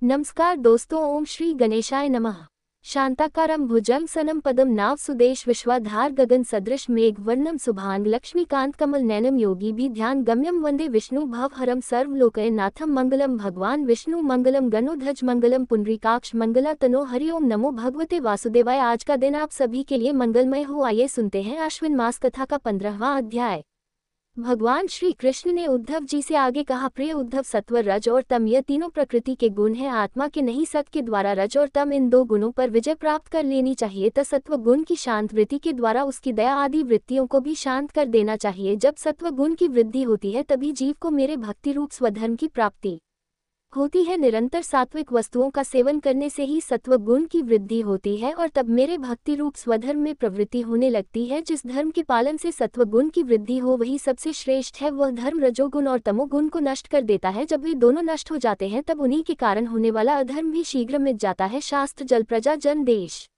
नमस्कार दोस्तों, ओम श्री गणेशाय नमः। शांताकारं भुजंगसनं पदम नाव सुदेश विश्वाधार गगन सदृश मेघ वर्णम शुभांग लक्ष्मीकांत कमल नैनम योगी भी ध्यान गम्यम वंदे विष्णु भवहरम सर्वलोकय नाथम मंगलम भगवान विष्णु मंगलम गणोध्वज मंगलम पुंडरीकाक्ष मंगला तनो हरिओम नमो भगवते वासुदेवाय। आज का दिन आप सभी के लिए मंगलमय हो। आइए सुनते हैं आश्विन मास कथा का 15वां अध्याय। भगवान श्री कृष्ण ने उद्धव जी से आगे कहा, प्रिय उद्धव, सत्व, रज और तम ये तीनों प्रकृति के गुण हैं, आत्मा के नहीं। सत्व के द्वारा रज और तम इन दो गुणों पर विजय प्राप्त कर लेनी चाहिए। तो सत्व गुण की शांत वृत्ति के द्वारा उसकी दया आदि वृत्तियों को भी शांत कर देना चाहिए। जब सत्व गुण की वृद्धि होती है तभी जीव को मेरे भक्ति रूप स्वधर्म की प्राप्ति होती है। निरंतर सात्विक वस्तुओं का सेवन करने से ही सत्व गुण की वृद्धि होती है और तब मेरे भक्ति रूप स्वधर्म में प्रवृत्ति होने लगती है। जिस धर्म के पालन से सत्व गुण की वृद्धि हो वही सबसे श्रेष्ठ है। वह धर्म रजोगुण और तमोगुण को नष्ट कर देता है। जब वे दोनों नष्ट हो जाते हैं तब उन्हीं के कारण होने वाला अधर्म भी शीघ्र मिट जाता है। शास्त्र, जल, प्रजा, जन, देश,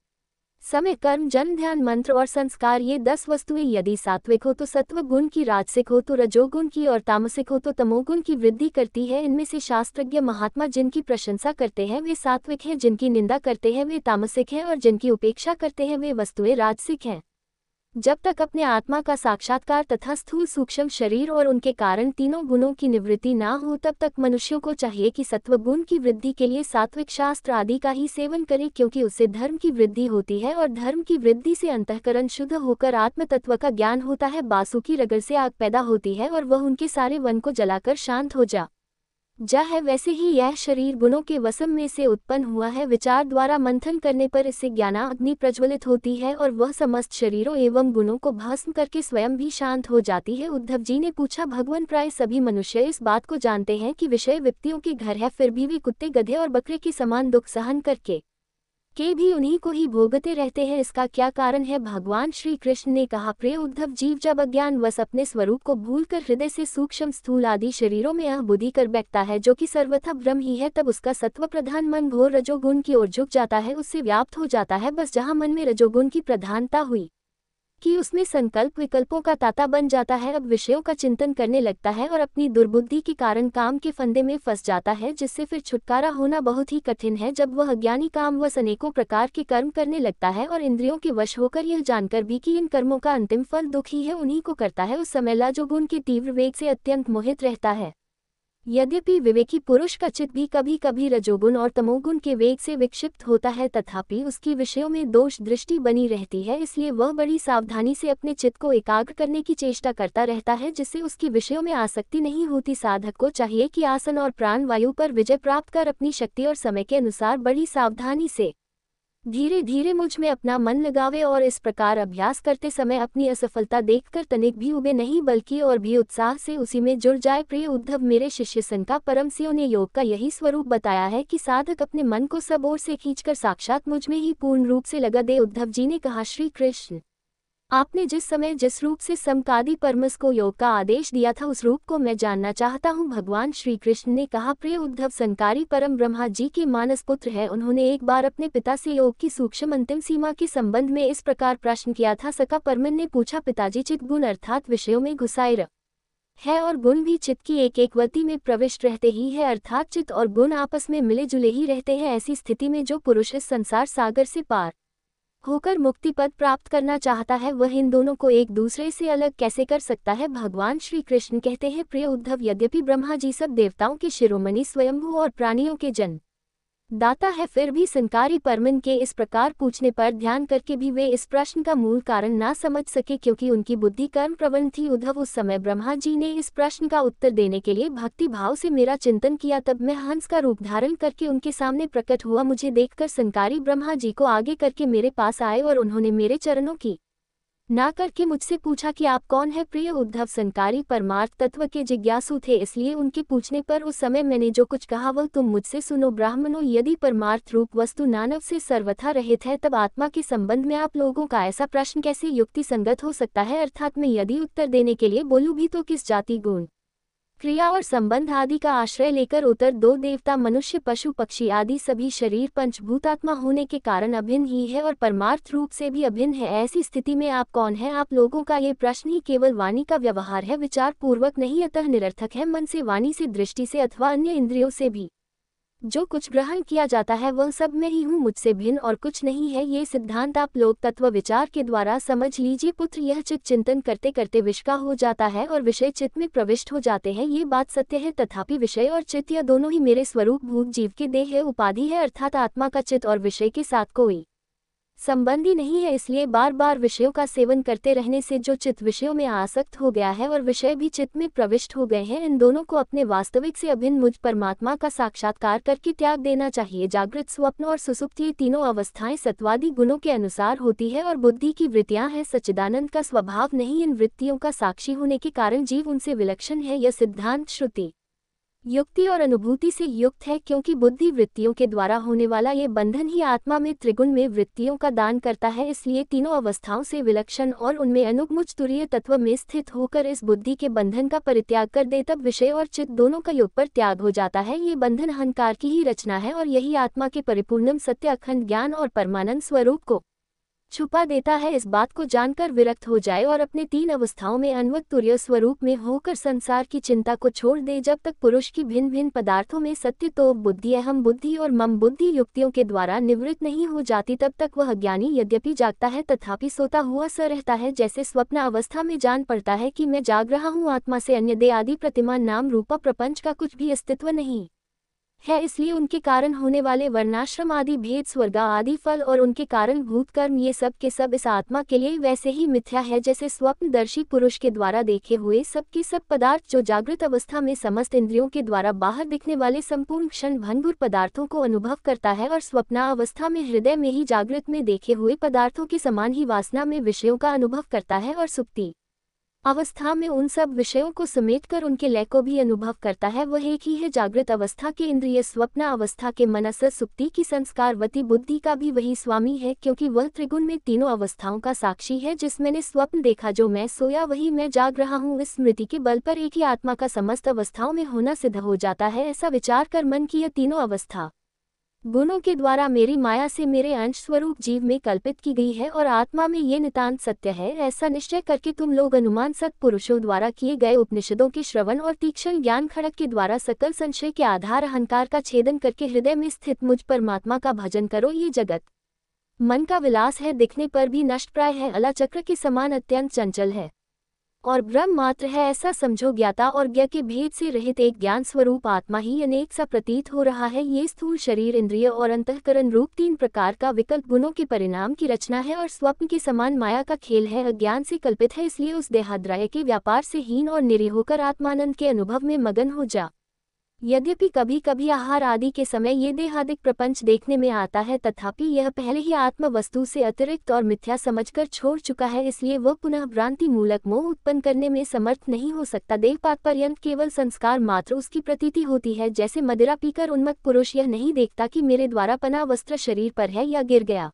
समय, कर्म, जन, ध्यान, मंत्र और संस्कार, ये 10 वस्तुएं यदि सात्विक हो तो सत्व गुण की, राजसिक हो तो रजोगुण की और तामसिक हो तो तमोगुण की वृद्धि करती है। इनमें से शास्त्रज्ञ महात्मा जिनकी प्रशंसा करते हैं वे सात्विक हैं, जिनकी निंदा करते हैं वे तामसिक हैं और जिनकी उपेक्षा करते हैं वे वस्तुएं राजसिक हैं। जब तक अपने आत्मा का साक्षात्कार तथा स्थूल सूक्ष्म शरीर और उनके कारण तीनों गुणों की निवृत्ति ना हो तब तक मनुष्यों को चाहिए कि सत्व गुण की वृद्धि के लिए सात्विक शास्त्र आदि का ही सेवन करें, क्योंकि उससे धर्म की वृद्धि होती है और धर्म की वृद्धि से अंतःकरण शुद्ध होकर आत्म तत्व का ज्ञान होता है। बासु की रगड़ से आग पैदा होती है और वह उनके सारे वन को जलाकर शांत हो जा है, वैसे ही यह शरीर गुणों के वसम में से उत्पन्न हुआ है। विचार द्वारा मंथन करने पर इससे ज्ञानाग्नि प्रज्वलित होती है और वह समस्त शरीरों एवं गुणों को भस्म करके स्वयं भी शांत हो जाती है। उद्धव जी ने पूछा, भगवान, प्राय सभी मनुष्य इस बात को जानते हैं कि विषय व्यक्तियों के घर है, फिर भी वे कुत्ते, गधे और बकरे के समान दुख सहन करके भी उन्हीं को ही भोगते रहते हैं। इसका क्या कारण है? भगवान श्री कृष्ण ने कहा, प्रिय उद्धव, जीव जब अज्ञान वश अपने स्वरूप को भूलकर हृदय से सूक्ष्म स्थूल आदि शरीरों में बुद्धि कर बैठता है, जो कि सर्वथा ब्रह्म ही है, तब उसका सत्व प्रधान मन घोर रजोगुण की ओर झुक जाता है, उससे व्याप्त हो जाता है। बस जहाँ मन में रजोगुण की प्रधानता हुई कि उसमें संकल्प विकल्पों का ताता बन जाता है, अब विषयों का चिंतन करने लगता है और अपनी दुर्बुद्धि के कारण काम के फंदे में फंस जाता है, जिससे फिर छुटकारा होना बहुत ही कठिन है। जब वह अज्ञानी काम व अनेकों प्रकार के कर्म करने लगता है और इंद्रियों के वश होकर यह जानकर भी कि इन कर्मों का अंतिम फल दुख ही है, उन्हीं को करता है, उस समय लाजोगुण के तीव्र वेग से अत्यंत मोहित रहता है। यद्यपि विवेकी पुरुष का चित्त भी कभी कभी रजोगुण और तमोगुण के वेग से विक्षिप्त होता है, तथापि उसकी विषयों में दोष दृष्टि बनी रहती है, इसलिए वह बड़ी सावधानी से अपने चित्त को एकाग्र करने की चेष्टा करता रहता है, जिससे उसकी विषयों में आसक्ति नहीं होती। साधक को चाहिए कि आसन और प्राण वायु पर विजय प्राप्त कर अपनी शक्ति और समय के अनुसार बड़ी सावधानी से धीरे धीरे मुझ में अपना मन लगावे और इस प्रकार अभ्यास करते समय अपनी असफलता देखकर तनिक भी उबे नहीं, बल्कि और भी उत्साह से उसी में जुड़ जाए। प्रिय उद्धव, मेरे शिष्य सनका परमसियों ने योग का यही स्वरूप बताया है कि साधक अपने मन को सब ओर से खींचकर साक्षात मुझ में ही पूर्ण रूप से लगा दे। उद्धव जी ने कहा, श्री कृष्ण, आपने जिस समय जिस रूप से समकादि परमस को योग का आदेश दिया था उस रूप को मैं जानना चाहता हूँ। भगवान श्री कृष्ण ने कहा, प्रिय उद्धव, संकारी परम ब्रह्मा जी के मानस पुत्र है। उन्होंने एक बार अपने पिता से योग की सूक्ष्म अंतिम सीमा के संबंध में इस प्रकार प्रश्न किया था। सका परमन ने पूछा, पिताजी, चित्त गुण अर्थात विषयों में घुसाए है और गुण भी चित्त की एक एक वृत्ति में प्रविष्ट रहते ही है, अर्थात चित्त और गुण आपस में मिले जुले ही रहते हैं। ऐसी स्थिति में जो पुरुष इस संसार सागर से पार होकर मुक्ति पद प्राप्त करना चाहता है वह इन दोनों को एक दूसरे से अलग कैसे कर सकता है? भगवान श्री कृष्ण कहते हैं, प्रिय उद्धव, यद्यपि ब्रह्मा जी सब देवताओं के शिरोमणि, स्वयंभू और प्राणियों के जन दाता है, फिर भी संकारी परमन के इस प्रकार पूछने पर ध्यान करके भी वे इस प्रश्न का मूल कारण ना समझ सके, क्योंकि उनकी बुद्धि कर्म प्रवण थी। उद्धव, उस समय ब्रह्मा जी ने इस प्रश्न का उत्तर देने के लिए भक्ति भाव से मेरा चिंतन किया, तब मैं हंस का रूप धारण करके उनके सामने प्रकट हुआ। मुझे देखकर संकारी ब्रह्मा जी को आगे करके मेरे पास आए और उन्होंने मेरे चरणों की ना करके मुझसे पूछा कि आप कौन है? प्रिय उद्धव, संकारी परमार्थ तत्व के जिज्ञासु थे, इसलिए उनके पूछने पर उस समय मैंने जो कुछ कहा वह तुम मुझसे सुनो। ब्राह्मणों, यदि परमार्थ रूप वस्तु नानव से सर्वथा रहित है तब आत्मा के संबंध में आप लोगों का ऐसा प्रश्न कैसे युक्ति संगत हो सकता है? अर्थात मैं यदि उत्तर देने के लिए बोलूं भी तो किस जाति, गुण, क्रिया और संबंध आदि का आश्रय लेकर उत्तर दो? देवता, मनुष्य, पशु, पक्षी आदि सभी शरीर पंचभूतात्मा होने के कारण अभिन्न ही है और परमार्थ रूप से भी अभिन्न है। ऐसी स्थिति में आप कौन है? आप लोगों का ये प्रश्न ही केवल वाणी का व्यवहार है, विचार पूर्वक नहीं, अतः निरर्थक है। मन से, वाणी से, दृष्टि से अथवा अन्य इंद्रियों से भी जो कुछ ग्रहण किया जाता है वह सब मैं ही हूँ, मुझसे भिन्न और कुछ नहीं है। ये सिद्धांत आप लोग तत्व विचार के द्वारा समझ लीजिए पुत्र। यह चित्त चिंतन करते करते विष का हो जाता है और विषय चित्त में प्रविष्ट हो जाते हैं। ये बात सत्य है, तथापि विषय और चित्त यह दोनों ही मेरे स्वरूप भूत जीव के देह है, उपाधि है, अर्थात आत्मा का चित्त और विषय के साथ कोई संबंधी नहीं है। इसलिए बार बार विषयों का सेवन करते रहने से जो चित्त विषयों में आसक्त हो गया है और विषय भी चित्त में प्रविष्ट हो गए हैं, इन दोनों को अपने वास्तविक से अभिन्न मुझ परमात्मा का साक्षात्कार करके त्याग देना चाहिए। जागृत, स्वप्न और सुसुप्ति ये तीनों अवस्थाएं सत्वादी गुणों के अनुसार होती है और बुद्धि की वृत्तियां हैं, सच्चिदानंद का स्वभाव नहीं। इन वृत्तियों का साक्षी होने के कारण जीव उनसे विलक्षण है। यह सिद्धांत श्रुति, युक्ति और अनुभूति से युक्त है, क्योंकि बुद्धि वृत्तियों के द्वारा होने वाला ये बंधन ही आत्मा में त्रिगुण में वृत्तियों का दान करता है। इसलिए तीनों अवस्थाओं से विलक्षण और उनमें अनुपमुच तुरीय तत्व में स्थित होकर इस बुद्धि के बंधन का परित्याग कर दे, तब विषय और चित्त दोनों का योग पर त्याग हो जाता है। ये बंधन अहंकार की ही रचना है और यही आत्मा के परिपूर्णम सत्य अखंड ज्ञान और परमानंद स्वरूप को छुपा देता है। इस बात को जानकर विरक्त हो जाए और अपने तीन अवस्थाओं में अन्वत तुर्य स्वरूप में होकर संसार की चिंता को छोड़ दे। जब तक पुरुष की भिन्न भिन्न पदार्थों में सत्य तो बुद्धि, अहम बुद्धि और मम बुद्धि युक्तियों के द्वारा निवृत्त नहीं हो जाती, तब तक वह ज्ञानी यद्यपि जागता है तथापि सोता हुआ स रहता है। जैसे स्वप्न अवस्था में जान पड़ता है कि मैं जाग रहा हूँ, आत्मा से अन्य देह आदि प्रतिमा नाम रूपा प्रपंच का कुछ भी अस्तित्व नहीं है, इसलिए उनके कारण होने वाले वर्णाश्रम आदि भेद, स्वर्ग आदि फल और उनके कारण भूत कर्म, ये सब के सब इस आत्मा के लिए वैसे ही मिथ्या है जैसे स्वप्नदर्शी पुरुष के द्वारा देखे हुए सब के सब पदार्थ जो जागृत अवस्था में समस्त इंद्रियों के द्वारा बाहर दिखने वाले संपूर्ण क्षण भंगुर पदार्थों को अनुभव करता है, और स्वप्नावस्था में हृदय में ही जागृत में देखे हुए पदार्थों के समान ही वासना में विषयों का अनुभव करता है, और सुप्ति अवस्था में उन सब विषयों को समेटकर उनके लय को भी अनुभव करता है। वह एक ही है। जागृत अवस्था के इंद्रिय स्वप्न अवस्था के मनस सुप्ति की संस्कारवती बुद्धि का भी वही स्वामी है, क्योंकि वह त्रिगुण में तीनों अवस्थाओं का साक्षी है। जिस मैंने स्वप्न देखा, जो मैं सोया वही मैं जाग रहा हूँ, इस स्मृति के बल पर एक ही आत्मा का समस्त अवस्थाओं में होना सिद्ध हो जाता है। ऐसा विचार कर मन की यह तीनों अवस्था गुणों के द्वारा मेरी माया से मेरे अंश स्वरूप जीव में कल्पित की गई है और आत्मा में ये नितांत सत्य है। ऐसा निश्चय करके तुम लोग अनुमान सत्पुरुषों द्वारा किए गए उपनिषदों के श्रवण और तीक्ष्ण ज्ञान खड़क के द्वारा सकल संशय के आधार अहंकार का छेदन करके हृदय में स्थित मुझ परमात्मा का भजन करो। ये जगत मन का विलास है, दिखने पर भी नष्ट प्राय है, अला चक्र के समान अत्यंत चंचल है और ब्रह्म मात्र है, ऐसा समझो। ज्ञाता और ज्ञ के भेद से रहित एक ज्ञान स्वरूप आत्मा ही अनेक सा प्रतीत हो रहा है। ये स्थूल शरीर, इंद्रिय और अंतःकरण रूप तीन प्रकार का विकल्प गुणों के परिणाम की रचना है और स्वप्न के समान माया का खेल है, अज्ञान से कल्पित है। इसलिए उस देहाद्रय के व्यापार से हीन और निरीह होकर आत्मानंद के अनुभव में मगन हो जा। यद्यपि कभी कभी आहार आदि के समय ये देहादिक प्रपंच देखने में आता है, तथापि यह पहले ही आत्म वस्तु से अतिरिक्त और मिथ्या समझकर छोड़ चुका है, इसलिए वह पुनः भ्रांति मूलक मोह उत्पन्न करने में समर्थ नहीं हो सकता। देहपात पर्यंत केवल संस्कार मात्र उसकी प्रतीति होती है। जैसे मदिरा पीकर उन्मत्त पुरुष यह नहीं देखता कि मेरे द्वारा पना वस्त्र शरीर पर है या गिर गया,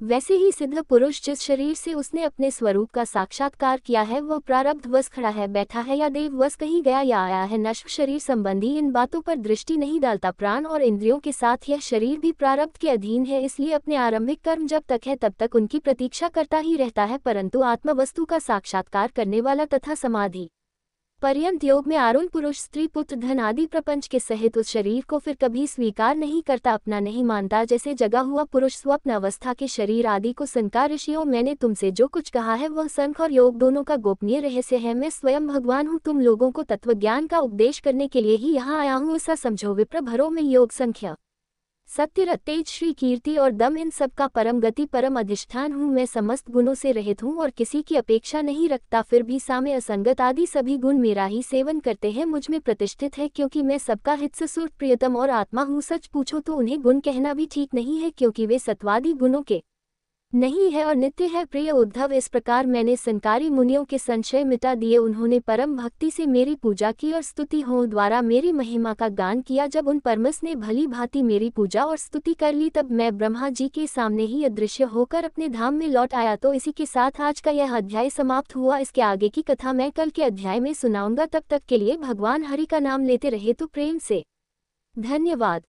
वैसे ही सिद्ध पुरुष जिस शरीर से उसने अपने स्वरूप का साक्षात्कार किया है वह प्रारब्धवश खड़ा है, बैठा है या देववश कहीं गया या आया है, नश्वर शरीर संबंधी इन बातों पर दृष्टि नहीं डालता। प्राण और इंद्रियों के साथ यह शरीर भी प्रारब्ध के अधीन है, इसलिए अपने आरंभिक कर्म जब तक है तब तक उनकी प्रतीक्षा करता ही रहता है, परंतु आत्मवस्तु का साक्षात्कार करने वाला तथा समाधि पर्यंत योग में आरूढ़ पुरुष स्त्री पुत्र धन आदि प्रपंच के सहित उस शरीर को फिर कभी स्वीकार नहीं करता, अपना नहीं मानता। जैसे जगा हुआ पुरुष स्वप्न अवस्था के शरीर आदि को संकार ऋषियों, मैंने तुमसे जो कुछ कहा है वह सांख्य और योग दोनों का गोपनीय रहस्य है। मैं स्वयं भगवान हूँ, तुम लोगों को तत्व ज्ञान का उपदेश करने के लिए ही यहाँ आया हूँ, ऐसा समझो। विप्र भरो में योग, संख्या, सत्य, तेज, श्री, कीर्ति और दम इन सब का परम गति परम अधिष्ठान हूँ। मैं समस्त गुणों से रहित हूँ और किसी की अपेक्षा नहीं रखता, फिर भी साम्य, असंगत आदि सभी गुण मेरा ही सेवन करते हैं, मुझ में प्रतिष्ठित है, क्योंकि मैं सबका हित सुर प्रियतम और आत्मा हूँ। सच पूछो तो उन्हें गुण कहना भी ठीक नहीं है, क्योंकि वे सत्वादि गुणों के नहीं है और नित्य है। प्रिय उद्धव, इस प्रकार मैंने संकारी मुनियों के संशय मिटा दिए। उन्होंने परम भक्ति से मेरी पूजा की और स्तुति हो द्वारा मेरी महिमा का गान किया। जब उन परमस ने भली भांति मेरी पूजा और स्तुति कर ली, तब मैं ब्रह्मा जी के सामने ही अदृश्य होकर अपने धाम में लौट आया। तो इसी के साथ आज का यह अध्याय समाप्त हुआ। इसके आगे की कथा मैं कल के अध्याय में सुनाऊंगा। तब तक के लिए भगवान हरि का नाम लेते रहे तो प्रेम से धन्यवाद।